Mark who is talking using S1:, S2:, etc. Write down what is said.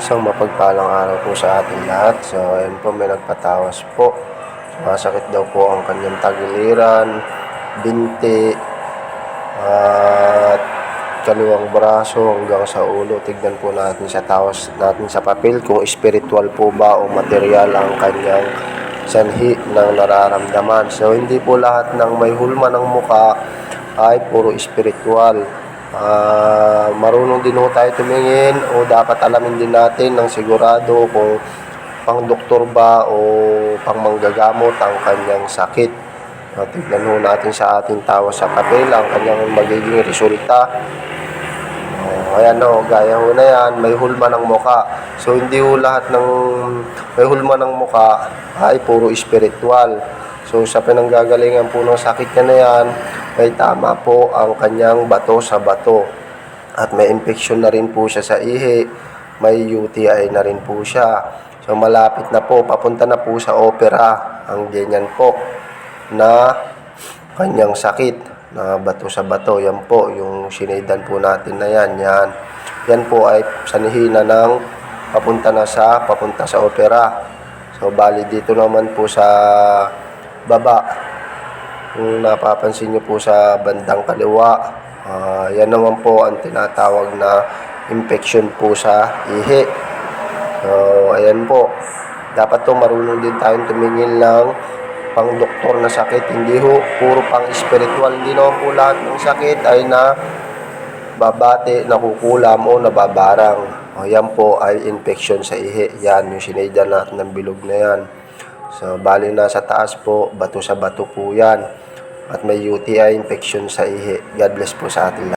S1: Isang mapagpalang araw po sa ating lahat. So, ayun po, may nagpatawas po. Masakit daw po ang kanyang tagiliran, binti, at kaliwang braso hanggang sa ulo. Tignan po natin sa tawas natin sa papel kung spiritual po ba o material ang kanyang sanhi ng nararamdaman. So, hindi po lahat ng may hulma ng muka ay puro spiritual. Marunong din ho tayo tumingin o dapat alamin din natin ng sigurado kung pang doktor ba o pang manggagamot ang kanyang sakit. Tignan ho natin sa ating tawas sa papel ang kanyang magiging resulta. Ayan o, gaya ho na yan, may hulma ng muka. So, hindi ho lahat ng may hulma ng muka ay puro spiritual. So, sa pinanggagalingan po ng sakit niya na yan, ay tama po ang kanyang bato sa bato. At may infection na rin po siya sa ihi, may UTI na rin po siya. So, malapit na po, papunta na po sa opera ang ganyan po na kanyang sakit na bato sa bato. Yan po, yung sinedan po natin na yan. Yan po ay sanhi na ng papunta sa opera. So, bali dito naman po sa baba, kung napapansin nyo po sa bandang kaliwa, yan naman po ang tinatawag na infection po sa ihi. So, ayan po. Dapat to marunong din tayong tumingin lang pang doktor na sakit. Hindi ho, puro pang spiritual. Hindi naman po lahat ng sakit ay na babate, nakukulam o nababarang. Yan po ay infection sa ihi. Yan, yung sinedya natin ng bilog na yan. So, bali na sa taas po, bato sa bato po yan. At may UTI infection sa ihi. God bless po sa atin lahat.